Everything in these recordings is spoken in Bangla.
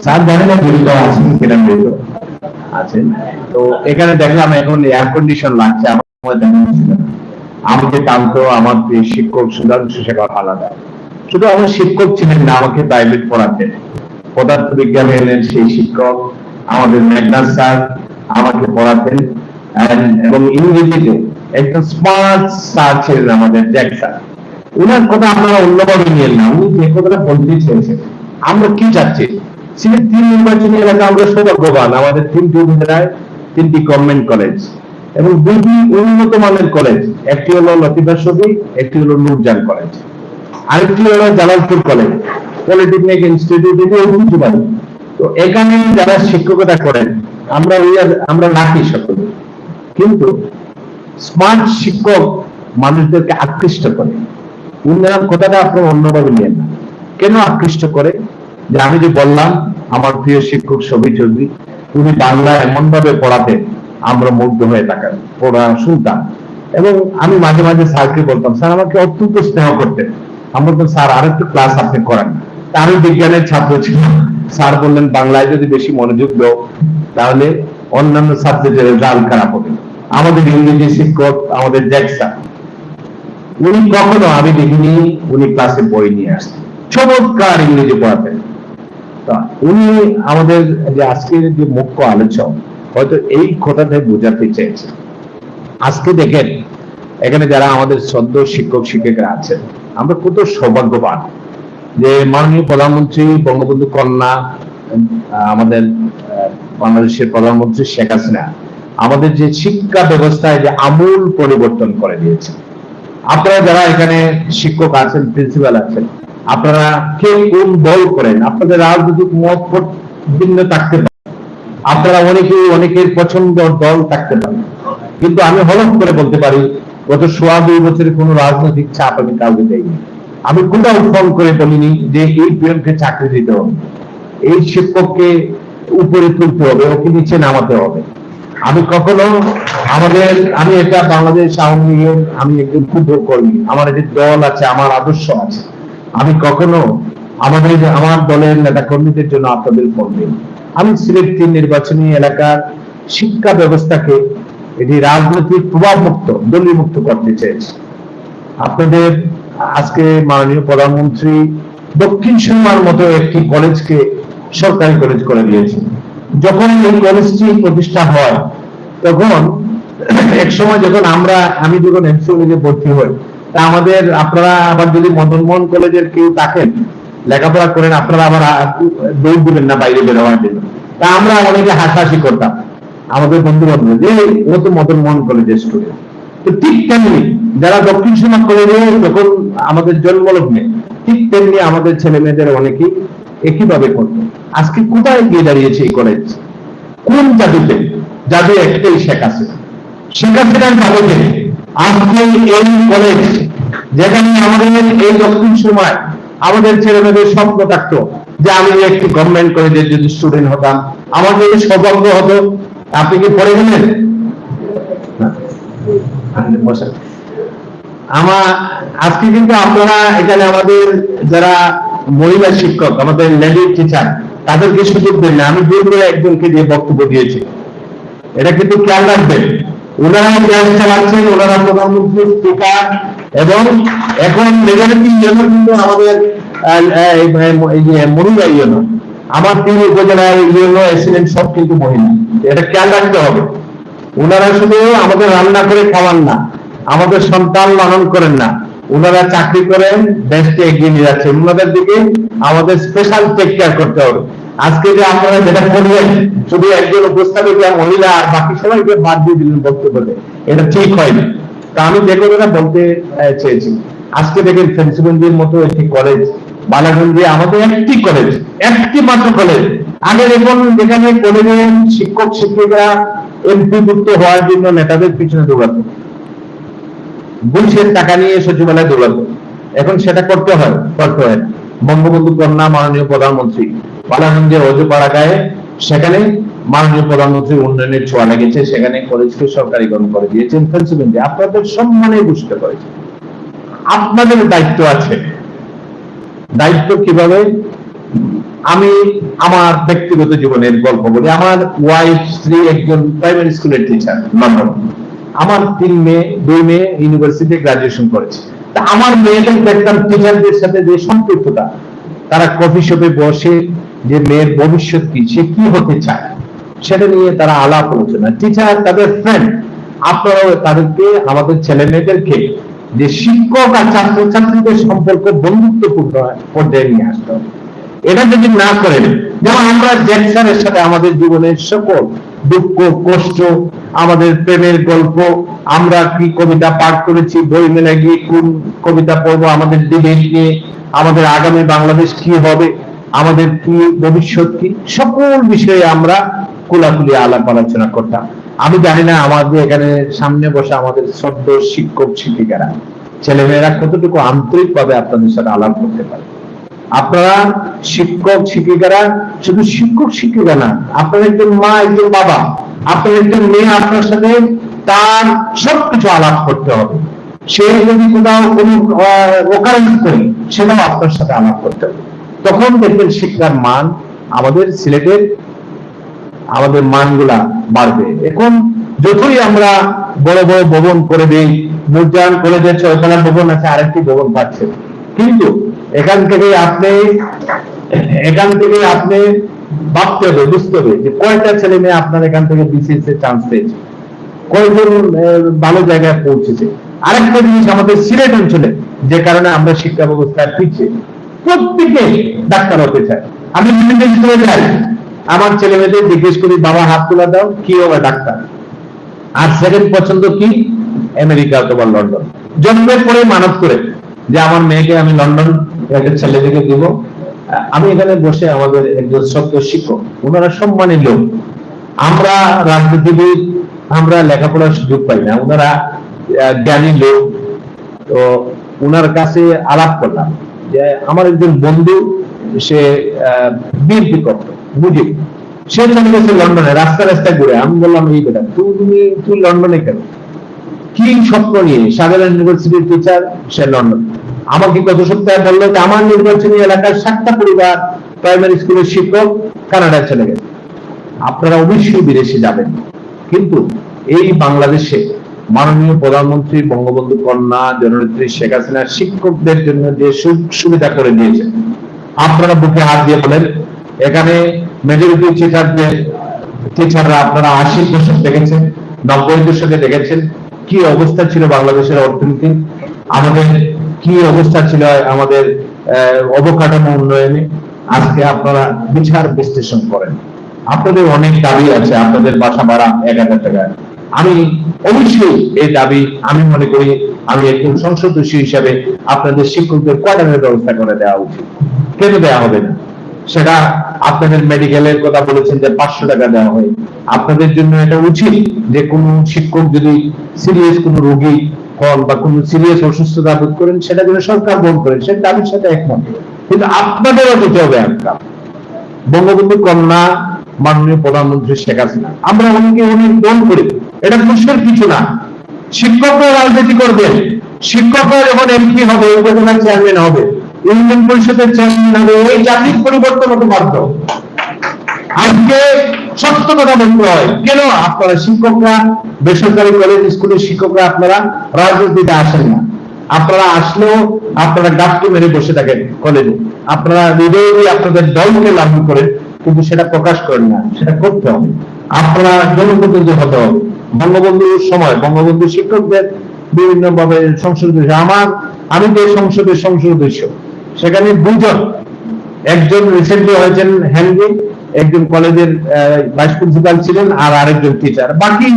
স্যার জানি না জড়িত আছেন কিনা, জড়িত আছেন। তো এখানে দেখলাম এখন এয়ার কন্ডিশন লাগছে, আমার সময় দেখা যাচ্ছিল না। আমাকে টানতো আমার প্রিয় শিক্ষক সুধাংশু শেখর আলাদা। শুধু আমার শিক্ষক ছিলেন না, আমাকে প্রাইভেট পড়াতেন। পদার্থ বিজ্ঞানের সেই শিক্ষক আমাদের মেঘনাথ স্যার আমাকে পড়াতেন, এবং ইংরেজিতে একজন স্মার্ট স্যার ছিলেন আমাদের জ্যাক স্যার। ওনার কথা আপনারা অন্যভাবে নিয়ে না, উনি যে কথাটা বলতে চেয়েছেন, আমরা কি চাচ্ছি সিলেট 3 নির্বাচনী এলাকা আমরা সৌভাগ্যবান, আমাদের 3টি উপজেলায় 3টি গভর্নমেন্ট কলেজ এবং 2টি উন্নত মানের কলেজ। একটি হলো লতিফা শফি, একটি হলো নূরজান কলেজ, আরেকটি হলো জালালপুর কলেজ, পলিটেকনিক ইনস্টিটিউট ঐতিহ্যবাহী। তো এখানে যারা শিক্ষকতা করেন আমরা লাকি সকলে, কিন্তু স্মার্ট শিক্ষক মানুষদেরকে আকৃষ্ট করে। উন্নয়ন কথাটা আপনার অন্যভাবে নিয়ে না। কেন আকৃষ্ট করে? যে আমি যে বললাম, আমার প্রিয় শিক্ষক শফি চৌধুরী, উনি বাংলা এমন ভাবে পড়াতেন, আমরা মুগ্ধ হয়ে থাকার পড়া শুনতাম। এবং আমি মাঝে মাঝে স্যারকে বলতাম, স্যার আমাকে অত্যন্ত স্নেহ করতেন। আমি বলতাম, স্যার আরেকটু ক্লাস আপনি করেন। আমি বিজ্ঞানের ছাত্র ছিলাম, স্যার বললেন বাংলায় যদি বেশি মনোযোগ দাও তাহলে অন্যান্য সাবজেক্টের রেজাল্ট খারাপ হবে। আমাদের ইংরেজি শিক্ষক আমাদের জ্যাক স্যার, উনি কখনো আমি দেখিনি উনি ক্লাসে বই নিয়ে আসতেন, চমৎকার ইংরেজি পড়াতেন। উনি আমাদের যে আজকের যে মুখ্য আলোচক হয়তো এই কথাটাই বোঝাতে চেয়েছেন। আজকে দেখেন এখানে যারা আমাদের শ্রদ্ধ শিক্ষক শিক্ষিকা আছেন, আমরা কত সৌভাগ্যবান যে মাননীয় প্রধানমন্ত্রী বঙ্গবন্ধু কন্যা আমাদের বাংলাদেশের প্রধানমন্ত্রী শেখ হাসিনা আমাদের যে শিক্ষা ব্যবস্থায় যে আমূল পরিবর্তন করে দিয়েছে। আপনারা যারা এখানে শিক্ষক আছেন, প্রিন্সিপাল আছেন, আপনারা কে কোন দল করেন, আপনাদের রাজনৈতিক মত ভিন্ন থাকতে পারে, আপনারা অনেকের পছন্দ দল থাকতে পারে, কিন্তু আমি হলফ করে বলতে পারি গত 2.5 বছরে কোন রাজনৈতিক চাপ আমি কাউকে দেইনি। আমি কোথাও ফোন করে বলিনি যে এই পিয়নকে চাকরি দিতে হবে, এই শিক্ষককে উপরে তুলতে হবে, ওকে নিচে নামাতে হবে। আমি কখনো আমি এটা বাংলাদেশ আওয়ামী লীগের আমি একজন ক্ষুদ্র কর্মী, আমার একটি দল আছে, আমার আদর্শ আছে। আমি কখনো আমার দলের নেতা কর্মীদের জন্য আপনাদের ফোন দিই। আমি সিলেট 3 নির্বাচনী এলাকার শিক্ষা ব্যবস্থাকে এটি রাজনৈতিক প্রভাব মুক্ত, দলীয় মুক্ত করতে চেয়েছি। আপনাদের আজকে মাননীয় প্রধানমন্ত্রী দক্ষিণ সুরমার মতো একটি কলেজকে সরকারি কলেজ করে দিয়েছেন। যখন এই কলেজটি প্রতিষ্ঠা হয় তখন এক সময় যখন আমি যখন এমসি কলেজে ভর্তি হই, তা আপনারা আবার যদি মদনমোহন কলেজের কেউ থাকেন লেখাপড়া করেন, আপনারা আবার দৌড় দিবেন না বাইরে বেরোবার জন্য। তা আমরা অনেকে হাসাহাসি করতাম আমাদের বন্ধু বান্ধব যে ও তো মদনমোহন কলেজের স্টুডেন্ট। তো ঠিক তেমনি যারা দক্ষিণ সুরমা কলেজে যখন আমাদের জন্মলগ্নে, ঠিক তেমনি আমাদের ছেলে মেয়েদের অনেকেই একইভাবে করত। আজকে কোথায় গিয়ে দাঁড়িয়েছে এই কলেজ? কোন জাদুতে? জাদু একটাই, শেখ হাসিনা। শেখ হাসিনার জাদুতে আজকে এই কলেজ, যেখানে আমাদের এই দক্ষিণ সুরমায় আমাদের ছেলে মেয়েদের স্বপ্ন থাকতো যে আমি একটি গভর্নমেন্ট কলেজের যদি স্টুডেন্ট হতাম, আমাদের সৌভাগ্য হতো। আপনি কি পড়ে গেলেন? আজকে কিন্তু আপনারা এখানে আমাদের যারা মহিলা শিক্ষক, আমাদের লেডি টিচার, তাদেরকে সুযোগ দেন না। আমি দূর করে একজনকে দিয়ে বক্তব্য দিয়েছি, এটা কিন্তু খেয়াল রাখবেন। ওনারা দেশ চালাচ্ছেন, ওনারা প্রধানমন্ত্রী, স্পিকার, এবং এখন মেজরিটি জন্য কিন্তু আমাদের মহিলা ইউনো, আমার 3 উপজেলার ইউনো এসিডেন্ট সব কিন্তু মহিলা। এটা খেয়াল রাখতে হবে। ওনারা শুধু আমাদের রান্না করে খাওয়ান না, আমাদের সন্তান লালন করেন না, ওনারা চাকরি করেন, দেশকে এগিয়ে নিয়ে যাচ্ছেন। ওনাদের দিকে আমাদের স্পেশাল টেক কেয়ার করতে হবে। আজকে যে আপনারা যেটা করলেন, শুধু একজন উপস্থাপিকা মহিলা আর বাকি সবাইকে বাদ দিয়ে দিলেন বক্তব্যে, এটা ঠিক হয়নি। তা আমি যে কথাটা বলতে চেয়েছি, আজকে দেখেন ফেন্সিগঞ্জের মতো একটি কলেজ, বালাগঞ্জে আমাদের একটি কলেজ, একটি মাত্র কলেজ। আগে দেখুন যেখানে কলেজে শিক্ষক শিক্ষিকা এমপিভুক্ত হওয়ার জন্য নেতাদের পিছনে দৌড়াত, ঘুষের টাকা নিয়ে সচিবালয়ে দৌড়াত। এখন সেটা করতে হয় না। বঙ্গবন্ধু কন্যা মাননীয় প্রধানমন্ত্রী বালাগঞ্জে অজুপাড়া গায়ে, সেখানে মাননীয় প্রধানমন্ত্রী উন্নয়নের ছোঁয়া লেগেছে, সেখানে কলেজকে সরকারিকরণ করে দিয়েছেন। ফেন্সিগঞ্জে আপনাদের সম্মানে বুঝতে পারছে। আপনাদের দায়িত্ব আছে। দায়িত্ব কিভাবে? আমি আমার ব্যক্তিগত জীবনের গল্প বলি। আমার ওয়াইফ স্ত্রী একজন প্রাইমারি স্কুলের টিচার লন্ডন। আমার 2 মেয়ে ইউনিভার্সিটি গ্রাজুয়েশন করেছে। তা আমার মেয়েদের দেখতাম টিচারদের সাথে যে সম্পৃক্ততা, তারা কফি শপে বসে যে মেয়ের ভবিষ্যৎ কি, সে কি হতে চায় সেটা নিয়ে তারা আলাপ আলোচনা। টিচার তাদের ফ্রেন্ড, আপনারাও তাদেরকে, আমাদের ছেলে মেয়েদেরকে যে শিক্ষক আর ছাত্রছাত্রীদের সম্পর্ক বন্ধুত্বপূর্ণ পর্যায়ে নিয়ে আসতে হবে। এটা যদি না করেন, যেমন আমরা জ্যাকসনের সাথে আমাদের জীবনের সকল দুঃখ কষ্ট, আমাদের প্রেমের গল্প, আমরা কি কবিতা পাঠ করেছি, বই মেলে গিয়ে কোন কবিতা পড়বো, আমাদের ডিবেট নিয়ে, আমাদের আগামী বাংলাদেশ কি হবে, আমাদের কি ভবিষ্যৎ কি, সকল বিষয়ে আমরা খোলাখুলি আলাপ আলোচনা করতাম। আমি জানি না আমাদের এখানে সামনে বসে আমাদের শ্রদ্ধ শিক্ষক শিক্ষিকারা, ছেলেমেয়েরা কতটুকু আন্তরিক ভাবে আপনাদের সাথে আলাপ করতে পারে। আপনারা শিক্ষক শিক্ষিকারা শুধু শিক্ষক শিক্ষিকা না, আপনার একজন মা, একজন বাবা, আপনার একজন মেয়ে, আপনার সাথে তার সবকিছু আলাপ করতে হবে। সে যদি কোথাও কোনো ওকারেন্স করে, সেটাও আপনার সাথে আলাপ করতে হবে। তখন দেখবেন শিক্ষার মান, আমাদের সিলেটের আমাদের মানগুলা বাড়বে। এখন যতই আমরা বড় বড় ভবন করে দিই, মুদ্রায়ণ কলেজের 6তলা ভবন আছে, আরেকটি ভবন পাচ্ছে, কিন্তু এখান থেকে আপনি ভাবতে হবে, বুঝতে হবে যে কয়টা ছেলে মেয়ে আপনার এখান থেকে বিসিএস এ চান্স পেয়েছে, কয়জন ভালো জায়গায় পৌঁছেছে। আরেকটা জিনিস, আমাদের সিলেট অঞ্চলে যে কারণে আমরা শিক্ষা ব্যবস্থায় পিছিয়ে, প্রত্যেকে ডাক্তার হতে চায়। আমি বিভিন্ন স্কুলে যাই, আমার ছেলে মেয়েদের জিজ্ঞেস করি, বাবা হাত তুলে দাও, কি হবে ডাক্তার। আর সেকেন্ড পছন্দ কি, আমেরিকা অথবা লন্ডন। জন্মের পরে মানত করে যে আমার মেয়েকে আমি লন্ডন একটা ছেলেকে দিব। আমি এখানে বসে আমাদের একজন সত্য শিক্ষক, ওনারা সম্মানী লোক, আমরা রাজনীতিবিদ, আমরা লেখাপড়ার সুযোগ পাই না, ওনারা জ্ঞানী লোক। তো ওনার কাছে আলাপ করলাম যে আমার একজন বন্ধু, সে বিএনপি করত, বুঝি, সে চলে গেছে লন্ডনে, রাস্তা রাস্তায় ঘুরে। আমি বললাম, এই বেটা তুই লন্ডনে কেন, কি স্বপ্ন নিয়ে? সাধারণ ইউনিভার্সিটির টিচার, সে লন্ডন। আমাকে গত সপ্তাহে বললো যে আমার নির্বাচনী এলাকার 7টা পরিবার প্রাইমারি স্কুলের শিক্ষক কানাডায় চলে গেছে। আপনারা অবশ্যই বিদেশে যাবেন, কিন্তু এই বাংলাদেশে মাননীয় প্রধানমন্ত্রী বঙ্গবন্ধু কন্যা জননেত্রী শেখ হাসিনা শিক্ষকদের জন্য যে সুবিধা করে দিয়েছে, আপনারা বুকে হাত দিয়ে বলেন, এখানে মেজরিটি টিচাররা আপনারা 80 দশক দেখেছেন, 90 দশকে দেখেছেন কি অবস্থা ছিল বাংলাদেশের অর্থনীতি, আমাদের কি অবস্থা ছিল আমাদের অবকাঠামো উন্নয়নে। আজকে আপনারা বিচার বিশ্লেষণ করেন, আপনাদের অনেক দাবি আছে, আপনাদের বাসা ভাড়া 1000 টাকা। আমি অবশ্যই এই দাবি, আমি মনে করি আমি একজন সংসদ সদস্য হিসাবে আপনাদের শিক্ষকদের কোয়ার্টারের ব্যবস্থা করে দেওয়া উচিত। কেন দেওয়া হবে না? সেটা আপনাদের মেডিকেলের কথা বলেছেন যে 500 টাকা দেওয়া হয়, আপনাদের জন্য এটা উচিত যে কোন শিক্ষক যদি সিরিয়াস কোন রোগী হন বা কোন সিরিয়াস অসুস্থতা বোধ করেন, সেটা যেন সরকার বহন করেন, সেটা দাবির সাথে একমত। কিন্তু আপনাদেরও দিতে হবে একটা। বঙ্গবন্ধু কন্যা মাননীয় প্রধানমন্ত্রী শেখ হাসিনা, আমরা অনেকে অনেক দল করি, এটা খুশির কিছু না। শিক্ষকরা রাজনীতি করবেন, শিক্ষকরা যখন এমপি হবে, উপজেলা চেয়ারম্যান হবে, ইউনিয়ন পরিষদের চেয়ারম্যান হবে, ওই জাতির পরিবর্তন হতে বাধ্য। আজকে সত্য কথা বলতে হয়, কেন আপনারা শিক্ষকরা, বেসরকারি কলেজ স্কুলের শিক্ষকরা আপনারা রাজনীতিতে আসেন না? আপনারা আসলেও আপনারা গাপটি মেরে বসে থাকেন কলেজে, আপনারা হৃদয়ে আপনাদের দলকে লাগু করেন, কিন্তু সেটা প্রকাশ করেন না। সেটা করতে হবে, আপনারা জনপ্রতিনিধি হতে হবে। বঙ্গবন্ধুর সময় বঙ্গবন্ধু শিক্ষকদের বিভিন্ন ভাবে সংসদ আমি যে সংসদের সংসদ সদস্য, সেখানে 2 জন, একজন রিসেন্টলি হয়েছেন হেনরি, একজন কলেজের ভাইস প্রিন্সিপাল ছিলেন, আর আরেকজন টিচার, বাকি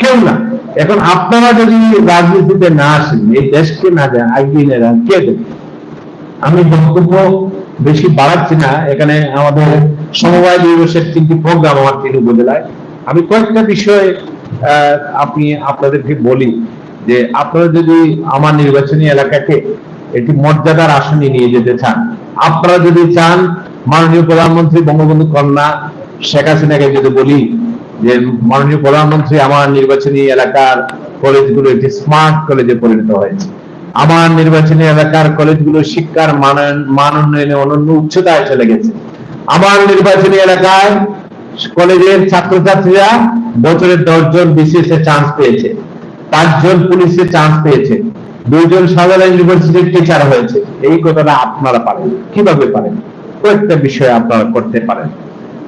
কেউ না। এখন আপনারা যদি রাজনীতিতে না আসেন, এই দেশকে না দেন, এগিয়ে নেন, কে দেবে? আমি বক্তব্য বেশি বাড়াচ্ছি না। এখানে আমাদের সমবায় দিবসের 3টি প্রোগ্রাম আমার 3 উপজেলায়। আমি কয়েকটা বিষয় আপনাদেরকে বলি যে আপনারা যদি আমার নির্বাচনী এলাকাকে একটি মর্যাদার আসনে নিয়ে যেতে চান, আপনারা যদি চান মাননীয় প্রধানমন্ত্রী বঙ্গবন্ধু কন্যা শেখ হাসিনাকে যদি বলি যে মাননীয় প্রধানমন্ত্রী আমার নির্বাচনী এলাকার কলেজগুলো একটি স্মার্ট কলেজে পরিণত হয়েছে, আমার নির্বাচনী এলাকার কলেজগুলো শিক্ষার মান উন্নয়নে অনন্য উচ্চতায় চলে গেছে, আমার নির্বাচনী এলাকায় কলেজের ছাত্রছাত্রীরা বছরে 10 জন বিসিএস এ চান্স পেয়েছে, 5 জন পুলিশে চান্স পেয়েছে, 2 জন সাধারণ ইউনিভার্সিটির টিচার হয়েছে। এই কথাটা আপনারা পারেন। কিভাবে পারেন? কয়েকটা বিষয় আপনারা করতে পারেন।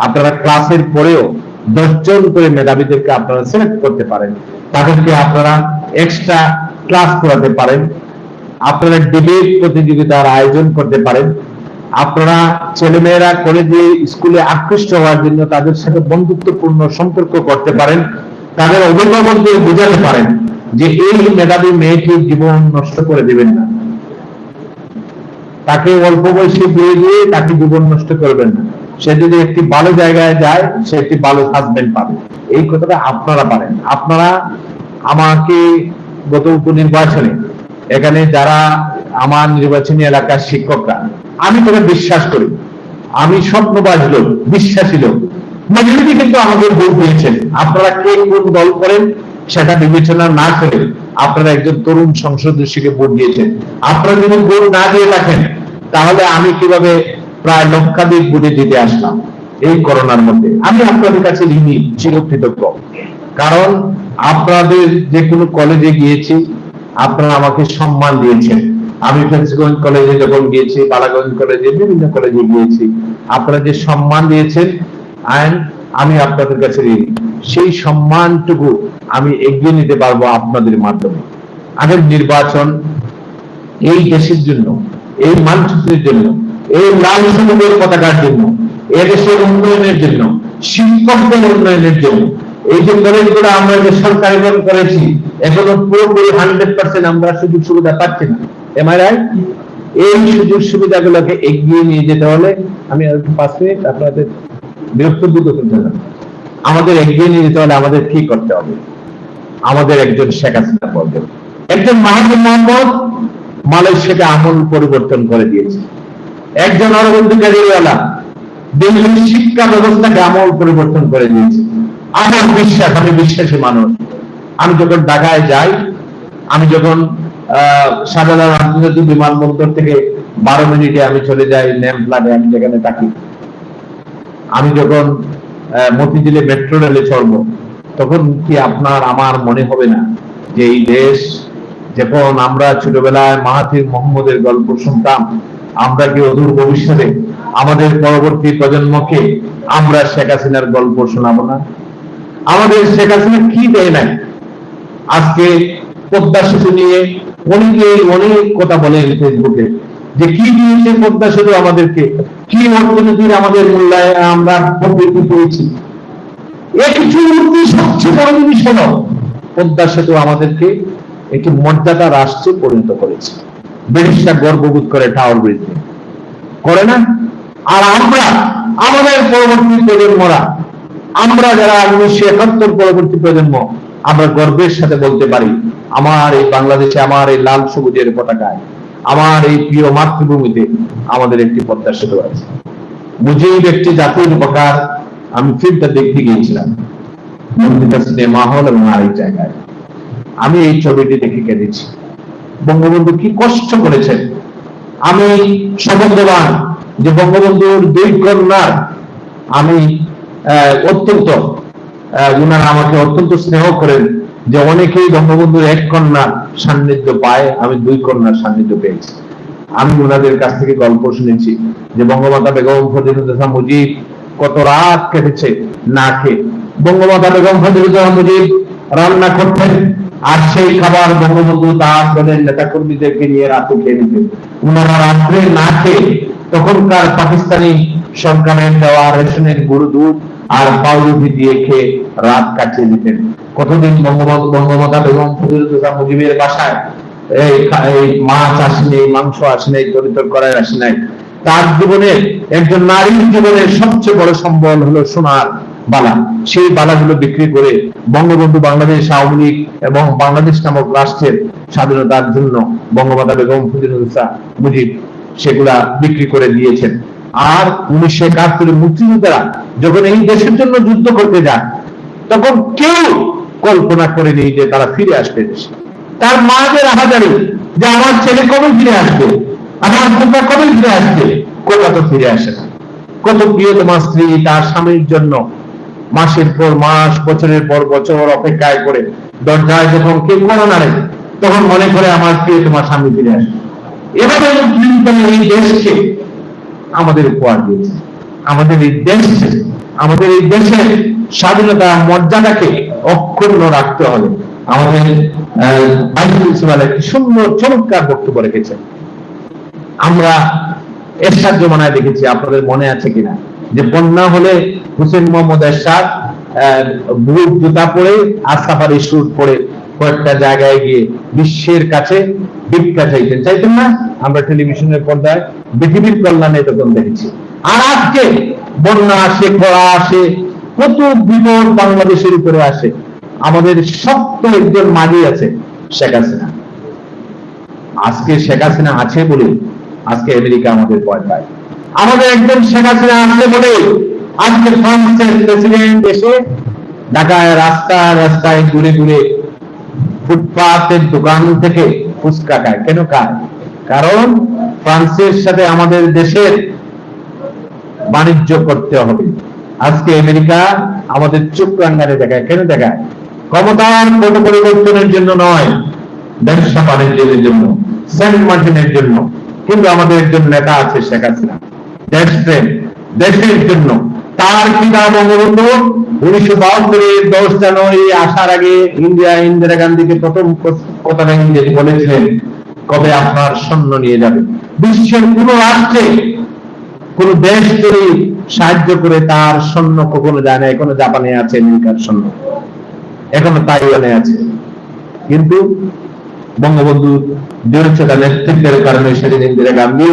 আপনারা ক্লাসের পরেও 10 জন করে মেধাবীদেরকে আপনারা সিলেক্ট করতে পারেন, তাদেরকে আপনারা এক্সট্রা ক্লাস করাতে পারেন, আপনারা ডিবেট প্রতিযোগিতার আয়োজন করতে পারেন, আপনারা ছেলেমেয়েরা কলেজে স্কুলে আকৃষ্ট হওয়ার জন্য তাদের সাথে বন্ধুত্বপূর্ণ সম্পর্ক করতে পারেন, তাদের অভিভাবকদের বোঝাতে পারেন যে এই মেধাবী মেয়েটি জীবন নষ্ট করে দেবেন না, তাকে অল্প বয়সে বিয়ে দিয়ে তাকে জীবন নষ্ট করবেন না, সে যদি একটি ভালো জায়গায় যায় সে একটি ভালো হাজবেন্ড পাবে। এই কথাটা আপনারা পারেন। আপনারা আমাকে গত উপনির্বাচনে এখানে যারা আমার নির্বাচনী এলাকার শিক্ষকরা, আমি তোকে বিশ্বাস করি, আমি স্বপ্নবাজ লোক, বিশ্বাসী লোক, মেজরিটি কিন্তু আমাদের ভোট দিয়েছেন। আপনারা কে কোন দল করেন সেটা বিবেচনা না করে আপনারা একজন তরুণ সংসদকে ভোট দিয়েছেন। আপনারা যদি ভোট না দিয়ে থাকেন তাহলে আমি কিভাবে প্রায় লক্ষাধিক ভোটে দিতে আসলাম এই করোনার মধ্যে? আমি আপনাদের কাছে ঋণী, চিরকৃতজ্ঞ। কারণ আপনাদের যে কোনো কলেজে গিয়েছি, আপনারা আমাকে সম্মান দিয়েছেন। আমি ফেন্সগঞ্জ কলেজে যখন গিয়েছি, বালাগঞ্জ কলেজে, বিভিন্ন কলেজে গিয়েছি, আপনারা যে সম্মান দিয়েছেন আমি আপনাদের কাছে ঋণী। সেই সম্মানটুকু আমি এগিয়ে নিতে পারবো আপনাদের মাধ্যমে। আগের নির্বাচন এই দেশের জন্য, এই মানচিত্রের জন্য, এই লাল সবুজের পতাকার জন্য, এদেশের উন্নয়নের জন্য, শিক্ষকদের উন্নয়নের জন্য, এই যে কলেজগুলো আমরা যে সরকারিকরণ করেছি এখনো পুরোপুরি 100% আমরা সুযোগ সুবিধা পাচ্ছি না। Am I right? এই সুযোগ সুবিধাগুলোকে এগিয়ে নিয়ে যেতে হলে আমি একটু 5 মিনিট আপনাদের বিরক্ত দূর করতে চাই। আমাদের এগিয়ে নিয়ে যেতে হলে আমাদের কি করতে হবে? আমাদের একজন শেখ হাসিনা পর্যন্ত, একজন মাহাথির মোহাম্মদ মালয়েশিয়াকে আমূল পরিবর্তন করে দিয়েছে, একজন অরবিন্দ কেজরিওয়াল দিল্লির শিক্ষা ব্যবস্থাকে আমূল পরিবর্তন করে দিয়েছে। আমার বিশ্বাস, আমি বিশ্বাসী মানুষ। আমি যখন ঢাকায় যাই, আমি যখন শাহজালাল আন্তর্জাতিক বিমানবন্দর থেকে 12 মিনিটে আমি চলে যাই নেম প্লানে, আমি যেখানে থাকি, আমি যখন মতিঝিলে মেট্রো রেলে চড়বো, তখন কি আপনার আমার মনে হবে না যে এই দেশ, যখন আমরা ছোটবেলায় মাহাথির মোহাম্মদের গল্প শুনতাম, আমরা কি অদূর ভবিষ্যতে আমাদের পরবর্তী প্রজন্মকে আমরা শেখ হাসিনার গল্প শোনাবো না? আমাদের শেখ হাসিনা কি দেয় নাই? আজকে পদ্মা সেতু নিয়ে অনেক কথা বলেন ফেসবুকে, যে কি দিয়েছে পদ্মা সেতু আমাদেরকে, কি অর্থনীতির আমাদের মূল্যায়ন আমরা প্রবৃদ্ধি পেয়েছি। এ কিছু সবচেয়ে বড় জিনিস হলো পদ্মা সেতু আমাদেরকে একটি মর্যাদা রাষ্ট্রে পরিণত করেছে। ব্রিটিশরা গর্ববোধ করে টাওয়ার ব্রিজ করে না? আর আমরা, আমাদের পরবর্তী প্রজন্মরা, আমরা যারা 1971 পরবর্তী প্রজন্ম, আমরা গর্বের সাথে বলতে পারি আমার এই বাংলাদেশে, আমার এই লাল সবুজের পতাকায়, আমার এই প্রিয় মাতৃভূমিতে আমাদের একটি পদ্মা সেতু আছে। মুজিব একটি জাতির উপকার। আমি ফিল্মটা দেখতে গিয়েছিলাম সিনেমা হল এবং আরেক জায়গায়, আমি এই ছবিটি দেখে কেঁদেছি। বঙ্গবন্ধু কি কষ্ট করেছেন। আমি সৌভাগ্যবান যে বঙ্গবন্ধুর 2 কন্যার আমি অত্যন্ত, উনারা আমাকে অত্যন্ত স্নেহ করেন যে অনেকেই বঙ্গবন্ধুর 1 কন্যার সান্নিধ্য পায়, আমি 2 কন্যার সান্নিধ্য পেয়েছি। আমি ওনাদের কাছ থেকে গল্প শুনেছি যে বঙ্গমাতা বেগম ফজিলাতুন্নেসা মুজিব কত রাত কেটেছে না খেয়ে। বঙ্গমাতা বেগম ফজিলাতুন্নেসা মুজিব রান্না করতেন, আর সেই খাবার বঙ্গবন্ধু তার দলের নেতা কর্মীদেরকে নিয়ে রাতে খেয়ে দিতেন। ওনারা রাত্রে না খেয়ে তখনকার পাকিস্তানি সরকারের দেওয়া রেশনের গরু দুধ আর পাউরুটি দিয়ে খেয়ে রাত কাটিয়ে দিতেন। কতদিন বঙ্গমাতা বেগম ফজিলাতুন্নেসা মুজিবের বাসায় এই মাছ আসেনি, মাংস আসেনি, তরিতর করাই আসে নাই। তার জীবনের, একজন নারীর জীবনের সবচেয়ে বড় সম্বল হলো সোনার বালা। সেই বালাগুলো বিক্রি করে বঙ্গবন্ধু বাংলাদেশ আওয়ামী লীগ এবং বাংলাদেশ নামক রাষ্ট্রের স্বাধীনতার জন্য বঙ্গমাতা বেগম ফজিলাতুন্নেসা মুজিব সেগুলা বিক্রি করে দিয়েছেন। আর 1971 মুক্তিযোদ্ধারা যখন এই দেশের জন্য যুদ্ধ করতে যান, তখন কেউ কল্পনা করেনি যে তারা ফিরে আসবে। তার মাদের আহাজারি যে আমার ছেলে কবে ফিরে আসবে, আমার বোনটা কবে ফিরে আসবে, কোথা তো ফিরে আসে না। কত প্রিয়তমা স্ত্রী তার স্বামীর জন্য মাসের পর মাস, বছরের পর বছর অপেক্ষায় করে দরজায় যখন কেউ কোনো নাড়ে তখন মনে করে আমার প্রিয়তমা স্বামী ফিরে আসে। এভাবে এই দেশকে আমাদের উপহার দিয়েছে। আমাদের এই দেশকে, আমাদের এই দেশের স্বাধীনতা মর্যাদাকে অক্ষুণ্ণ রাখতে হবে। আমাদের ভাইস প্রিন্সিপাল একটি সুন্দর চমৎকার বক্তব্য রেখেছেন। আমরা এরশাদ জমানায় দেখেছি, আপনাদের মনে আছে কিনা, যে বন্যা হলে হুসেন মোহাম্মদ এরশাদ বুট জুতা পরে আর সাফারি স্যুট পরে কয়েকটা জায়গায় গিয়ে বিশ্বের কাছে ভিক্ষা চাইতেন না? আমরা টেলিভিশনের পর্দায় পৃথিবীর কল্যাণে তখন দেখেছি। আর আজকে বন্যা আসে, খরা আসে, কত বিপদ বাংলাদেশের উপরে আসে, আমাদের শক্ত একজন মাঝি আছে, শেখ হাসিনা। আজকে শেখ হাসিনা আছে বলে আজকে আমেরিকা আমাদের ভয় পায়। আমাদের একজন শেখ হাসিনা আছে বলে আজকে ফ্রান্সের প্রেসিডেন্ট এসে ঢাকায় রাস্তায় ঘুরে ঘুরে ফুটপাতের দোকান থেকে ফুচকা খায়। কেন খায়? কারণ ফ্রান্সের সাথে আমাদের দেশের বাণিজ্য করতে হবে। আজকে আমেরিকা আমাদের চোখ রাঙানে দেখায়। কেন দেখায়? ক্ষমতার পট পরিবর্তনের জন্য নয়, ব্যবসা বাণিজ্যের জন্য, সেন্ট মার্টিনের জন্য। কিন্তু আমাদের একজন নেতা আছে শেখ হাসিনা, দেশপ্রেম, দেশের জন্য। তার পিতা বঙ্গবন্ধু 1972 10 জানুয়ারি আসার আগে ইন্দিরা গান্ধীকে প্রথম কথা বলেছিলেন, কবে আপনার সৈন্য নিয়ে যাবে। বিশ্বের কোন রাষ্ট্রে কোন দেশ যদি সাহায্য করে তার সৈন্য কখনো যায় না। এখনো জাপানে আছে আমেরিকার সৈন্য, এখনো তাইওয়ানে আছে। কিন্তু বঙ্গবন্ধু দৃঢ়তা নেতৃত্বের কারণে সেদিন ইন্দিরা গান্ধী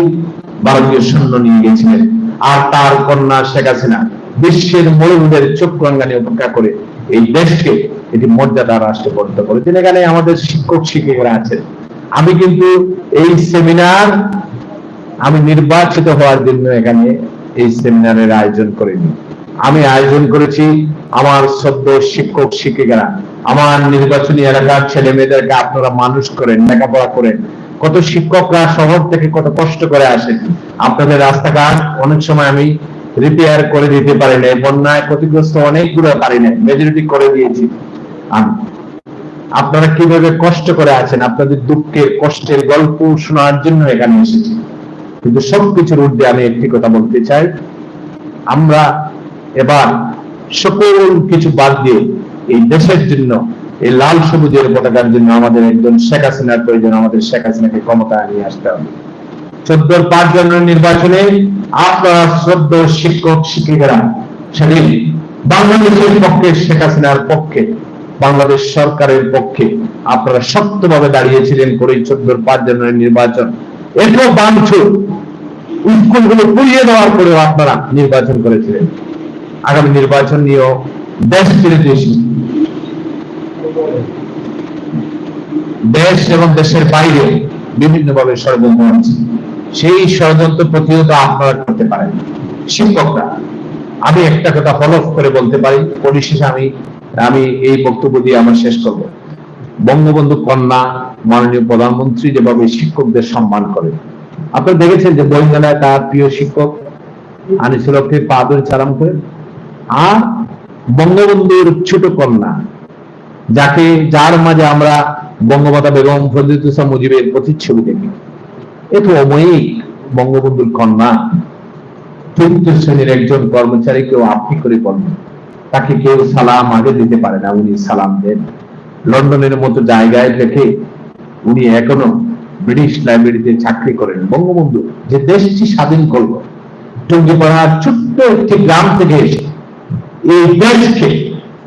ভারতীয় সৈন্য নিয়ে গেছিলেন। আর তার কন্যা শেখ হাসিনা বিশ্বের মরুভূমির চোখ রাঙানি উপেক্ষা করে এই দেশকে এটি মর্যাদা রাষ্ট্রে পরিণত করেছেন। এখানে আমাদের শিক্ষক শিক্ষিকারা আছেন। আমি কিন্তু এই সেমিনার আমি নির্বাচিত হওয়ার জন্য এখানে এই সেমিনারের আয়োজন করিনি। আমি আয়োজন করেছি আমার শ্রদ্ধ শিক্ষক শিক্ষিকারা, আমার নির্বাচনী এলাকার ছেলে মেয়েদেরকে আপনারা মানুষ করেন, লেখাপড়া করেন। কত শিক্ষকরা শহর থেকে কত কষ্ট করে আসেন। আপনাদের রাস্তাঘাট অনেক সময় আমি রিপেয়ার করে দিতে পারি না, বন্যায় ক্ষতিগ্রস্ত অনেকগুলো পারি না, মেজরিটি করে দিয়েছি আমি। আপনারা কিভাবে কষ্ট করে আছেন, আপনাদের দুঃখের কষ্টের গল্প শোনার জন্য এখানে এসেছি। কিন্তু সবকিছুর ঊর্ধ্বে আমি একটি কথা বলতে চাই, আমরা এবার সকল কিছু বাদ দিয়ে এই দেশের জন্য, এই লাল সবুজের পতাকার জন্য আমাদের একজন শেখ হাসিনার প্রয়োজন। আমাদের শেখ হাসিনাকে ক্ষমতায় নিয়ে আসতে হবে। 14 5 জানুয়ারি নির্বাচনে আপনারা শ্রদ্ধ শিক্ষক শিক্ষিকারা সেদিন বাংলাদেশের পক্ষে, শেখ হাসিনার পক্ষে, বাংলাদেশ সরকারের পক্ষে আপনারা শক্তভাবে দাঁড়িয়েছিলেন করে 14 5 জানুয়ারি নির্বাচন এত বাঞ্ছুর স্কুলগুলো পুড়িয়ে দেওয়ার পরেও আপনারা নির্বাচন করেছিলেন। আগামী নির্বাচন নিয়েও দেশ ছেড়ে দেশ এবং দেশের বাইরে বিভিন্নভাবে ষড়যন্ত্র হচ্ছে। সেই ষড়যন্ত্র প্রতিহত আপনারা করতে পারেন শিক্ষকরা। আমি একটা কথা হলফ করে বলতে পারি, পরিশেষে আমি এই বক্তব্য দিয়ে আমার শেষ করব। বঙ্গবন্ধু কন্যা মাননীয় প্রধানমন্ত্রী যেভাবে শিক্ষকদের সম্মান করেন, আপনারা দেখেছেন যে বইমেলায় তার প্রিয় শিক্ষক আনিসুল হককে পা ধরে সালাম করে। আর বঙ্গবন্ধুর ছোট কন্যা, যার মাঝে আমরা বঙ্গমাতা বেগম ফজিলাতুন্নেসা মুজিবের প্রতিচ্ছবি দেখি, এত অময়িক বঙ্গবন্ধুর কন্যা, চতুর্থ শ্রেণীর একজন কর্মচারী কেউ আপনি করে বলেন, তাকে কেউ সালাম আগে দিতে পারে না, উনি সালাম দেন। লন্ডনের মতো জায়গায় থেকে উনি এখনো ব্রিটিশ লাইব্রেরিতে চাকরি করেন। বঙ্গবন্ধু যে দেশটি স্বাধীন করলো, টঙ্গিপাড়ার ছোট্ট একটি গ্রাম থেকে এসে এই দেশকে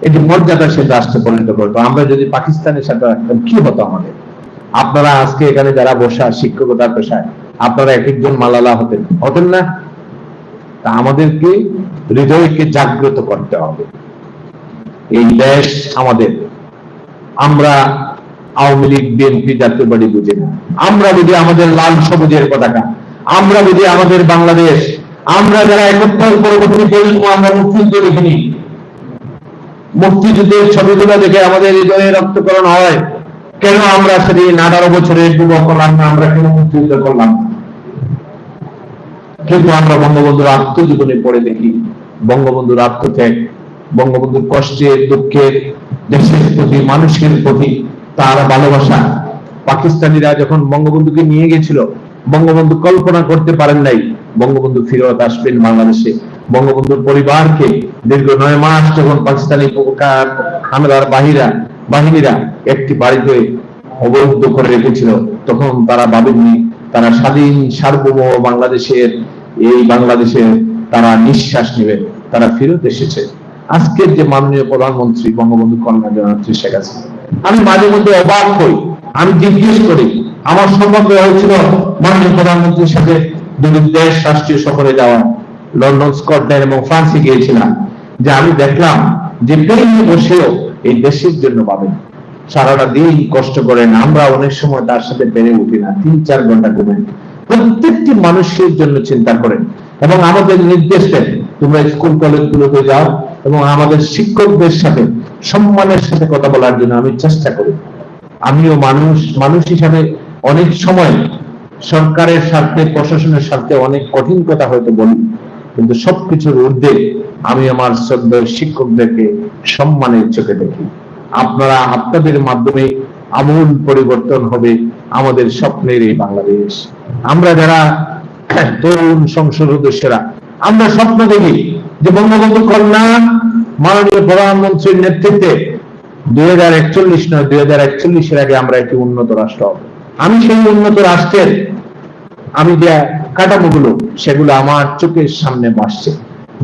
এটি মর্যাদার সাথে রাষ্ট্রে পরিণত করতো। আমরা যদি পাকিস্তানের সাথে রাখতাম কি হতো আমাদের? আপনারা আজকে এখানে যারা বসা শিক্ষকতার পেশায়, আপনারা এক একজন মালালা হতেন না? তা আমাদেরকে হৃদয়কে জাগ্রত করতে হবে। এই দেশ আমাদের। আমরা আওয়ামী লীগ, বিএনপি, জাতীয় পার্টি বুঝি না। আমরা বুঝি আমাদের লাল সবুজের পতাকা, আমরা বুঝি আমাদের বাংলাদেশ। আমরা যারা 71 পরবর্তী প্রজন্ম, আমরা মুক্তিযুদ্ধ দেখিনি। মুক্তিযুদ্ধের ছবিগুলো দেখে আমাদের হৃদয়ে রক্তকরণ হয়। কেন আমরা সেদিন 18 বছরের যুবক হলাম না? আমরা কেন মুক্তিযুদ্ধ করলাম না? কিন্তু আমরা বঙ্গবন্ধুর আত্মজীবনে পড়ে দেখি বঙ্গবন্ধুর আত্মত্যাগ, বঙ্গবন্ধুর কষ্টের, দুঃখের, দেশের প্রতি, মানুষের প্রতি তার ভালোবাসা। পাকিস্তানিরা যখন বঙ্গবন্ধুকে নিয়ে গেছিল, বঙ্গবন্ধু কল্পনা করতে পারেন নাই বঙ্গবন্ধু ফিরত আসবেন বাংলাদেশে। বঙ্গবন্ধুর পরিবারকে দীর্ঘ 9 মাস যখন পাকিস্তানি হামলার বাহিনীরা একটি বাড়িতে অবরুদ্ধ করে রেখেছিল, তখন তারা ভাবেননি তারা স্বাধীন সার্বভৌম বাংলাদেশের তারা নিঃশ্বাস নেবে, তারা ফিরত এসেছে। আজকের যে মাননীয় প্রধানমন্ত্রী বঙ্গবন্ধু কন্যা জননেত্রী শেখ হাসিনা, আমি মাঝে মধ্যে অবাক হই, আমি জিজ্ঞেস করি, আমার সৌভাগ্য হয়েছিল মাননীয় প্রধানমন্ত্রীর সাথে দুই দেশ রাষ্ট্রীয় সফরে যাওয়া, লন্ডন, স্কটল্যান্ড এবং ফ্রান্সে গিয়েছিলাম, যে আমি দেখলাম যে প্লেনে বসেও এই দেশের জন্য পাবেন, সারাটা দিন কষ্ট করেন, আমরা অনেক সময় তার সাথে পেরে উঠি না, 3-4 ঘন্টা ঘুমেন, প্রত্যেকটি মানুষের জন্য চিন্তা করেন এবং আমাদের নির্দেশ দেন, তোমরা স্কুল কলেজগুলোতে যাও এবং আমাদের শিক্ষকদের সাথে সম্মানের সাথে কথা বলার জন্য আমি চেষ্টা করি। আমিও মানুষ হিসাবে অনেক সময় সরকারের স্বার্থে, প্রশাসনের স্বার্থে অনেক কঠিন কথা হয়তো বলি, কিন্তু সবকিছুর ঊর্ধ্বে আমি আমার শ্রদ্ধেয় শিক্ষকদেরকে সম্মানের চোখে দেখি। আপনাদের মাধ্যমে আমূল পরিবর্তন হবে আমাদের স্বপ্নের এই বাংলাদেশ। আমরা যারা তরুণ সংসদ সদস্যরা, আমরা স্বপ্ন দেখি যে বঙ্গবন্ধু কন্যা মাননীয় প্রধানমন্ত্রীর নেতৃত্বে 2041 নয়, 2041-এর আগে আমরা একটি উন্নত রাষ্ট্র হব। আমি সেই উন্নত রাষ্ট্রের আমি যে কাঠামোগুলো, সেগুলো আমার চোখের সামনে ভাসছে,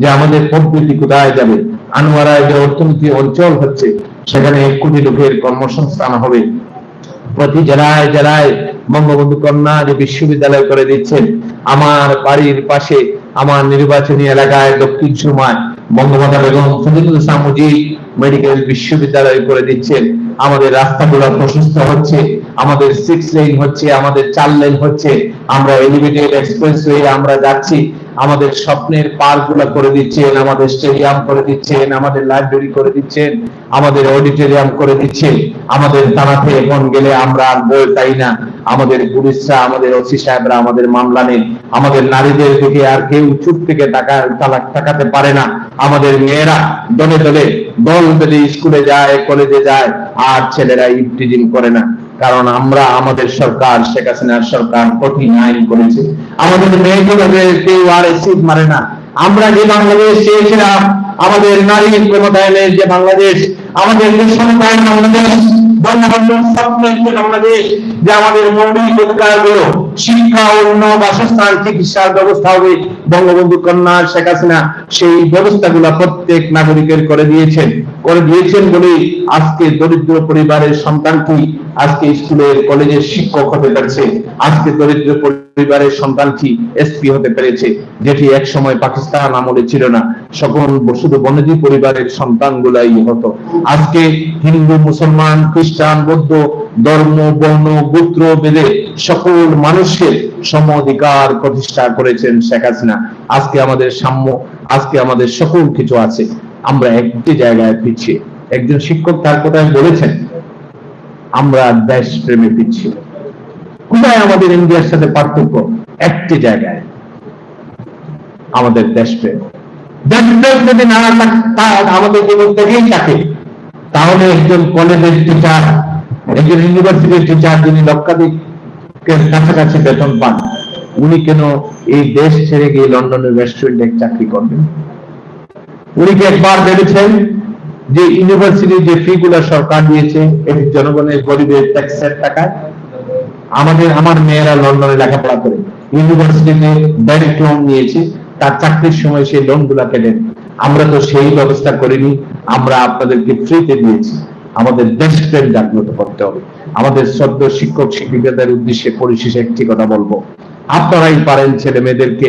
যে আমাদের প্রবৃদ্ধি কোথায় যাবে, আনোয়ারায় যে অর্থনীতি অঞ্চল হচ্ছে সেখানে 1 কোটি লোকের কর্মসংস্থান হবে, প্রতি জেলায় জেলায় বঙ্গবন্ধু কন্যা যে বিশ্ববিদ্যালয় করে দিচ্ছেন, আমার বাড়ির পাশে আমার নির্বাচনী এলাকায় দক্ষিণ সুরমায় বঙ্গমাতা বেগম ফজিলাতুন্নেসা মুজিব মেডিকেল বিশ্ববিদ্যালয় করে দিচ্ছেন, আমাদের রাস্তাগুলো প্রশস্ত হচ্ছে, আমাদের 6 লেন হচ্ছে, আমাদের 4 লেন হচ্ছে, আমরা এলিভেটেড এক্সপ্রেসওয়ে আমরা যাচ্ছি, আমাদের স্বপ্নের পার্কগুলো করে দিচ্ছেন, আমাদের স্টেডিয়াম করে দিচ্ছেন, আমাদের লাইব্রেরি করে দিচ্ছেন, আমাদের অডিটোরিয়াম করে দিচ্ছেন, আমাদের থানাতে এখন গেলে আমরা আর বই পাই না, আমাদের পুলিশরা, আমাদের ওসি সাহেবরা আমাদের মামলা নেই, আমাদের নারীদের দিকে আর কেউ চুপ থেকে তাকাতে পারে না, আমাদের মেয়েরা দলে দলে দল বেঁধে স্কুলে যায়, কলেজে যায়, আর ছেলেরা ইফটিজিং করে না, কারণ আমাদের সরকার, শেখ হাসিনার সরকার কঠিন আইন করেছে, আমাদের মেয়েদের কেউ আর এসিড মারে না। আমরা যে বাংলাদেশ চেয়েছিলাম, আমাদের নারী ক্ষমতায়নের যে বাংলাদেশ, আমাদের নিঃসন্তান বাংলাদেশ, বঙ্গবন্ধুর স্বপ্নের যে বাংলাদেশ, যে আমাদের মৌলিক অধিকারগুলো, শিক্ষা, অন্য, বাসস্থান, চিকিৎসার ব্যবস্থা হবে, বঙ্গবন্ধু কন্যা শেখ হাসিনা সেই ব্যবস্থাগুলো প্রত্যেক নাগরিকের করে দিয়েছেন বলে আজকে দরিদ্র পরিবারের সন্তানটি আজকে স্কুলের কলেজের শিক্ষক হতে পারছে, আজকে দরিদ্র পরিবারের সন্তানটি এসপি হতে পেরেছে, যেটি এক সময় পাকিস্তান আমলে ছিল না, সকল শুধু বনেদি পরিবারের সন্তানগুলাই হতো। আজকে হিন্দু, মুসলমান, খ্রিস্টান, বৌদ্ধ ধর্ম, বর্ণ, গোত্র ভেদে সকল মানুষের সম অধিকার প্রতিষ্ঠা করেছেন শেখ হাসিনা। আজকে আমাদের সাম্য, আজকে আমাদের সকল কিছু আছে, আমরা একটি জায়গায় পিছিয়ে। একজন শিক্ষক তার কথায় বলেছেন, আমরা দেশ প্রেমে পিছিয়ে। কোথায় আমাদের ইন্ডিয়ার সাথে পার্থক্য? একটি জায়গায়, আমাদের দেশপ্রেম। দেশপ্রেম যদি না আমাদের জীবন থেকেই থাকে, তাহলে একজন কলেজের টিচার, একজন ইউনিভার্সিটির টিচার যিনি লক্ষাধিকের কাছাকাছি বেতন পান, উনি কেন এই দেশ ছেড়ে গিয়ে লন্ডনের রেস্টুরেন্টে চাকরি করবেন? উনি কি একবার ভেবেছেন যে ইউনিভার্সিটির যে ফি গুলা সরকার দিয়েছে, এটি জনগণের গরিবের ট্যাক্সের টাকায়? আমার মেয়েরা লন্ডনে লেখাপড়া করে ইউনিভার্সিটিতে ব্যাংক লোন নিয়েছে, তার চাকরির সময় সেই লোন গুলা কেনেন। আমরা তো সেই ব্যবস্থা করিনি, আমরা আপনাদেরকে ফ্রিতে দিয়েছি। আমাদের দেশপ্রেম জাগ্রত করতে হবে। আমাদের শ্রদ্ধেয় শিক্ষক শিক্ষিকাদের উদ্দেশ্যে পরিশেষে একটি কথা বলবো, আপনারাই পারেন ছেলে মেয়েদেরকে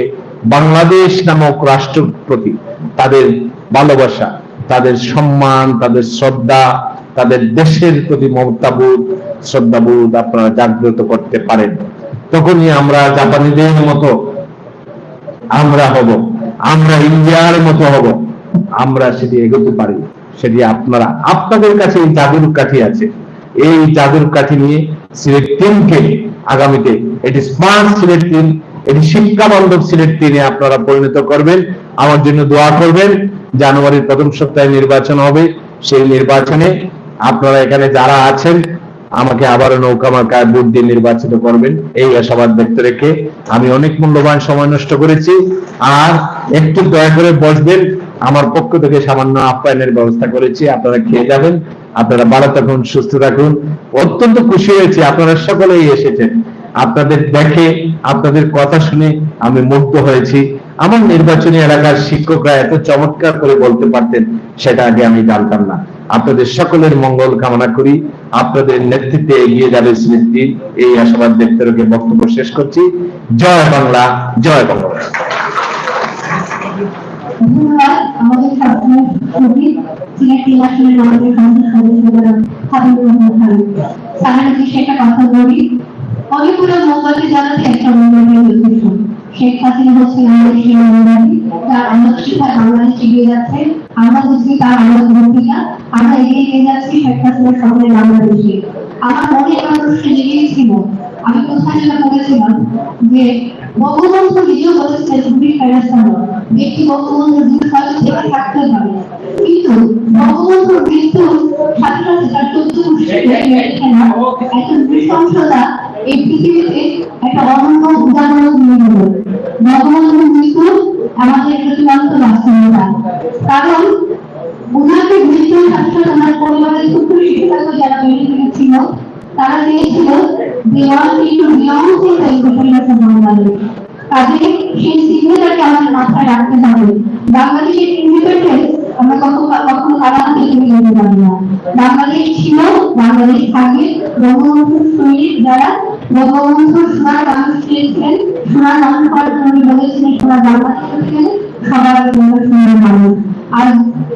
বাংলাদেশ নামক রাষ্ট্রের প্রতি তাদের ভালোবাসা, তাদের সম্মান, তাদের শ্রদ্ধা, তাদের দেশের প্রতি মমতাবোধ, শ্রদ্ধাবোধ আপনারা জাগ্রত করতে পারেন। তখনই আমরা জাপানিদের মতো আমরা হব, আমরা ইন্ডিয়ার মতো হব, আমরা সেটি এগোতে পারি। সেটি আপনাদের কাছে এই জাদুর কাঠি আছে। এই জাদুর কাঠি নিয়ে সিলেট টিমকে আগামীতে, এটি স্মার্ট সিলেট টিম, এটি শিক্ষা বান্ধব সিলেট 3-এ আপনারা পরিণত করবেন। আমার জন্য দোয়া করবেন। জানুয়ারির প্রথম সপ্তাহে নির্বাচন হবে, সেই নির্বাচনে আপনারা এখানে যারা আছেন আমাকে আবারও নৌকা মার্কায় ভোট দিয়ে নির্বাচিত করবেন, এই আশাবাদ ব্যক্ত রেখে আমি অনেক মূল্যবান সময় নষ্ট করেছি। আর একটু দয়া করে বসবেন, আমার পক্ষ থেকে সামান্য আপ্যায়নের ব্যবস্থা করেছি, আপনারা খেয়ে যাবেন। আপনারা ভালো থাকুন, সুস্থ থাকুন। অত্যন্ত খুশি হয়েছি আপনারা সকলেই এসেছেন। আপনাদের দেখে, আপনাদের কথা শুনে আমি মুগ্ধ হয়েছি। আমার নির্বাচনী এলাকার শিক্ষকরা এত চমৎকার করে বলতে পারতেন, সেটা আগে আমি জানতাম না। আপনাদের সকলের মঙ্গল কামনা করি। আপনাদের নেতৃত্বে এগিয়ে যাবে সিলেট 3, এই আশাবাদ ব্যক্ত রেখে বক্তব্য শেষ করছি। জয় বাংলা, জয় বাংলা। ধন্যবাদ আমাদের সবসময় শহীদ সিলেট 3 আসনের আমাদের সংসদ সদস্য হাবিবুর রহমান খান। তারা সেটা কথা বলি অনেকগুলো মোমবাতি জ্বালাতে একটা মোমবাতির উদ্দেশ্য। শেখ হাসিনা হচ্ছে আমাদের সেই মোমবাতি, তার আলোক শিখায় বাংলাদেশ এগিয়ে যাচ্ছে। আমরা বুঝি তার আলোক ভূমিকা, আমরা এগিয়ে নিয়ে যাচ্ছি শেখ হাসিনার সামনে বাংলাদেশে। আমার মনে একটা প্রশ্ন জেগেছিল, আমি কোথায় যেটা বলেছিলাম যে বঙ্গবন্ধু নিজেও বলেছিলেন তুমি ফেরেশতা নও, ব্যক্তি বঙ্গবন্ধুর দুই কাজ থেকে থাকতে হবে। কিন্তু বঙ্গবন্ধুর মৃত্যুর সাথে সাথে তার 14 একটা নৃশংসতা এই পৃথিবীতে একটা অনন্য উদাহরণ নিয়ে গেল। বঙ্গবন্ধুর মৃত্যু আমাদের একটা চূড়ান্ত বাস্তবতা। কারণ উনাকে মৃত্যুর সাথে সাথে ওনার পরিবারের ছোট্ট শিশুরা যারা বেরিয়ে ছিল, তারা চেয়েছিল যে ওয়ান ইন্টু বিয়ন্ড বাংলাদেশ। কাজে সেই সিগনেচারকে আমাদের মাথায় রাখতে হবে। বাংলাদেশের ইন্ডিপেন্ডেন্স আমরা কখনো কারা হাতে তুলে নিতে পারি না। বাংলাদেশ ছিল, বাংলাদেশ থাকবে। বঙ্গবন্ধুর সৈনিক যারা বঙ্গবন্ধুর সোনার বাংলাদেশ চেয়েছিলেন, সোনার মানুষ করার জন্য বলেছিলেন সোনার বাংলাদেশ ছিলেন সবার সোনার মানুষ। আর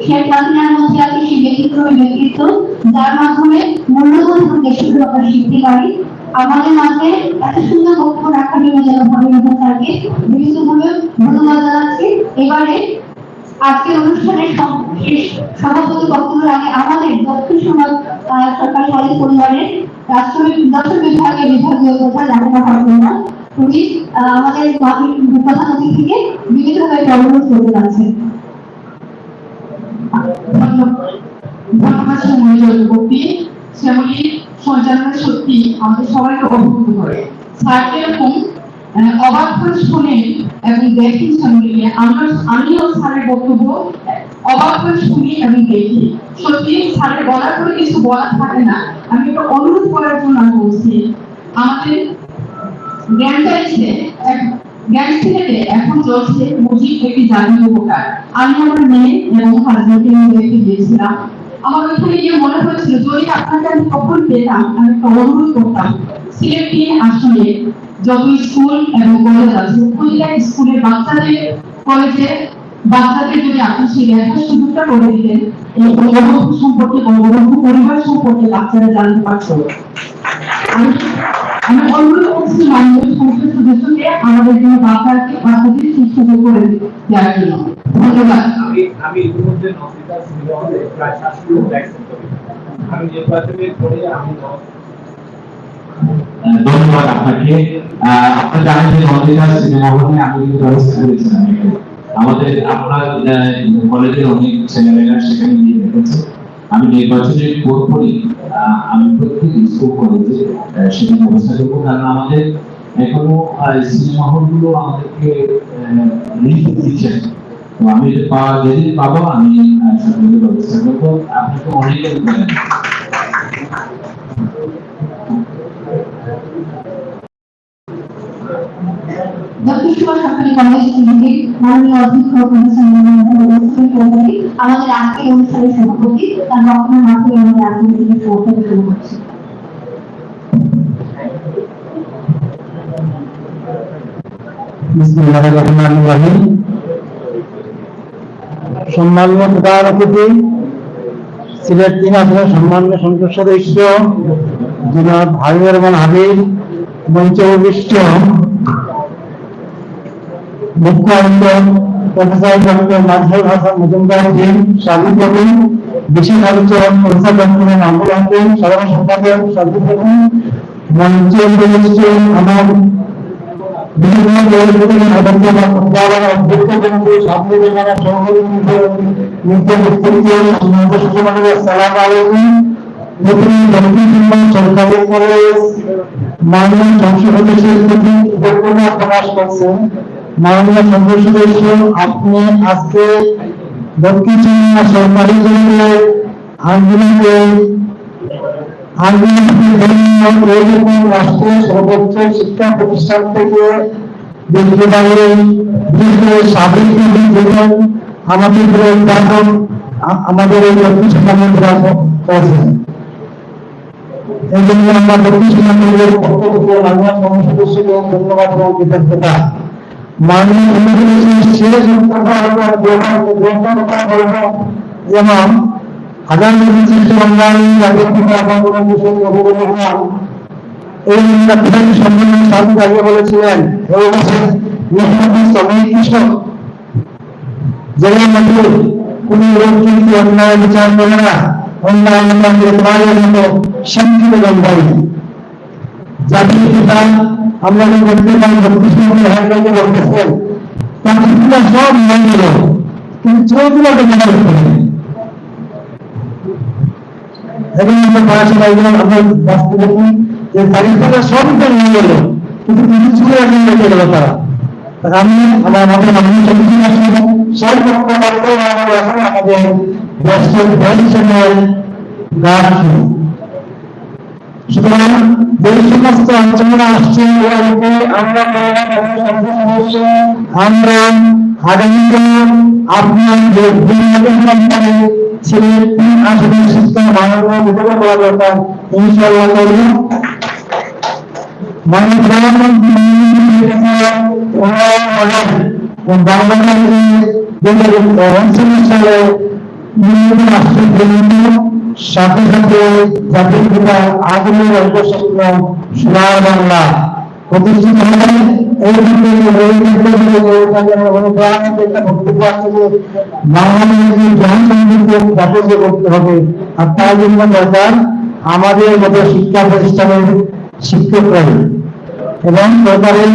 শেখ হাসিনার মধ্যে আছে সেই ব্যক্তিত্বময় ব্যক্তিত্ব, যার মাধ্যমে মূল্যবোধ এবং দেশপ্রিয়তা শিখতে পারি। আমাদের মাঝে এত সুন্দর বক্তব্য রাখার জন্য যেন ভাবে থাকে বিভিন্নভাবে ধন্যবাদ জানাচ্ছি। এবারে আজকের অনুষ্ঠানের সভাপতি বক্তব্যের আগে আমাদের দক্ষিণ সমাজ সরকার সাহিত্য পরিবারের দর্শন বিভাগের বিভাগীয় প্রধান রাখা হবে না, উনি আমাদের প্রধান অতিথিকে বিভিন্নভাবে অনুরোধ করতে যাচ্ছেন। ধন্যবাদ মূল্যবর্তী সেগুলি সঞ্চালনা সত্যি আমাদের সবাইকে অবগত করে। স্যার এরকম অবাক করে শোনেন এবং দেখেন সেগুলিকে, আমিও স্যারের বক্তব্য অবাক করে শুনি এবং দেখি। সত্যি স্যারের বলার করে কিছু বলার থাকে না। আমি একটা অনুরোধ করার জন্য আমি বলছি, আমাদের জ্ঞান চাইছে জ্ঞান সিলেটে এখন চলছে মুজিব একটি জাতীয় উপকার। আমি আমার মেয়ে এবং হাজবেন্ডকে নিয়ে দেখতে গিয়েছিলাম। আমার ওইখানে গিয়ে মনে হয়েছিল যদি আপনাকে আমি কখন পেতাম আমি একটা অনুরোধ করতাম, সিলেট 3 আসনে যত স্কুল এবং কলেজ আছে প্রতিটা স্কুলের বাচ্চাদের কলেজে বাচ্চাদের যদি আপনি সেই দেখার সুযোগটা করে দিতেন, এই বঙ্গবন্ধু সম্পর্কে বঙ্গবন্ধু পরিবার সম্পর্কে বাচ্চারা জানতে পারতো। আমি অনুরোধ করছি মাননীয় সংসদ সদস্যকে আমাদের জন্য বাচ্চাদের সুযোগ করে দেওয়ার জন্য। ধন্যবাদ। আমি ইতিমধ্যে নসিতা সিনেমাতে প্রায় 7 লোক অ্যাকসেপ্ট করি। আমি নির্বাচনের পরে আমি ধন্যবাদ আপনাকে। আপনারা জানেন যে নসিতা সিনেমা হলে আমি কিন্তু ব্যবস্থা করেছিলাম। আমাদের আপনার কলেজের অনেক ছেলেমেয়েরা সেখানে গিয়ে দেখেছে। আমি নির্বাচনের পরপরই আমি প্রত্যেক স্কুল কলেজে সেটা ব্যবস্থা করবো, কারণ আমাদের এখনো সিনেমা হলগুলো আমাদেরকে লিস্ট দিচ্ছেন। তো আমি যেদিন পাবো আমি সকলের ব্যবস্থা করবো। আপনাকে অনেক দক্ষিণ সরকারি কলেজ থেকে মাননীয় অধ্যক্ষ আমাদের আজকের অনুষ্ঠানের সভাপতি, তার বক্তব্যের মাধ্যমে আমাদের আজকের সভাপতি শুরু করছি। সম্মানীয় প্রধান অতিথি, সিলেট 3 আসনের সম্মানীয় সংসদ সদস্য জনাব হাবিবুর রহমান হাবিব, মঞ্চে উপবিষ্ট মুখ্য আলোচক প্রফেসর ডক্টর মাজহারুল হাসান মজুমদার, সাবিক কবি, বিশেষ আলোচক প্রফেসর ডক্টর মাহমুদ আহমেদ, সাধারণ সম্পাদক সাবিক কবি, মঞ্চে উপবিষ্ট আমার বিভিন্ন সরকারি কলেজ মাননীয় সংসদ সদস্যের প্রতি কৃতজ্ঞতা প্রকাশ করছেন। মাননীয় সংসদ সদস্য, আপনি আজকে দক্ষিণ চীনা সরকারি কলেজের রাষ্ট্রের সর্বোচ্চ শিক্ষা প্রতিষ্ঠান থেকে আমাদের এই দক্ষিণ করেছেন। এই জন্য আমরা দক্ষিণ সিংহাসনের পক্ষ থেকে বাংলা সংসদ সদস্যকে ধন্যবাদ এবং কৃতজ্ঞতা। মাননীয় যেমন আগামী এই সম্মেলনে স্বামী আগে বলেছিলেন কৃষক যেমন কোন লোক কিন্তু অন্যায় বিচার করে না, অন্যায় মতো শান্তিতে জন্মাই জাতির পিতা আমরা বলতে পারি বলতেছেন সব নিয়ে গেল, কিন্তু চোখগুলোকে মনে করতে হবে। এবং আমরা পড়াশোনা আমরা বাস্তব দেখি যে তারিখটা সবটা নিয়ে গেল, কিন্তু কিছু নিয়ে গেল তারা। আমি আমার আমাদের সব আমাদের সুতরাং যে সমস্ত আলোচনা আসছে আমরা আগামীকাল আপনার ছেলে আসলে শিক্ষা বাংলা বিভাগে করা দরকার ইনশাআল্লাহ করব। মাননীয় প্রধানমন্ত্রী সালে সাথে সাথে জাতির পিতা আগুনের অল্পস্বপ্ন সোনার বাংলা প্রতিষ্ঠিত হবে। এই একটা বক্তব্য আছে যে বাংলাদেশের জ্ঞান সমৃদ্ধ জাতিকে করতে হবে, আর তার জন্য দরকার আমাদের মতো শিক্ষা প্রতিষ্ঠানের শিক্ষকরা এবং সরকারের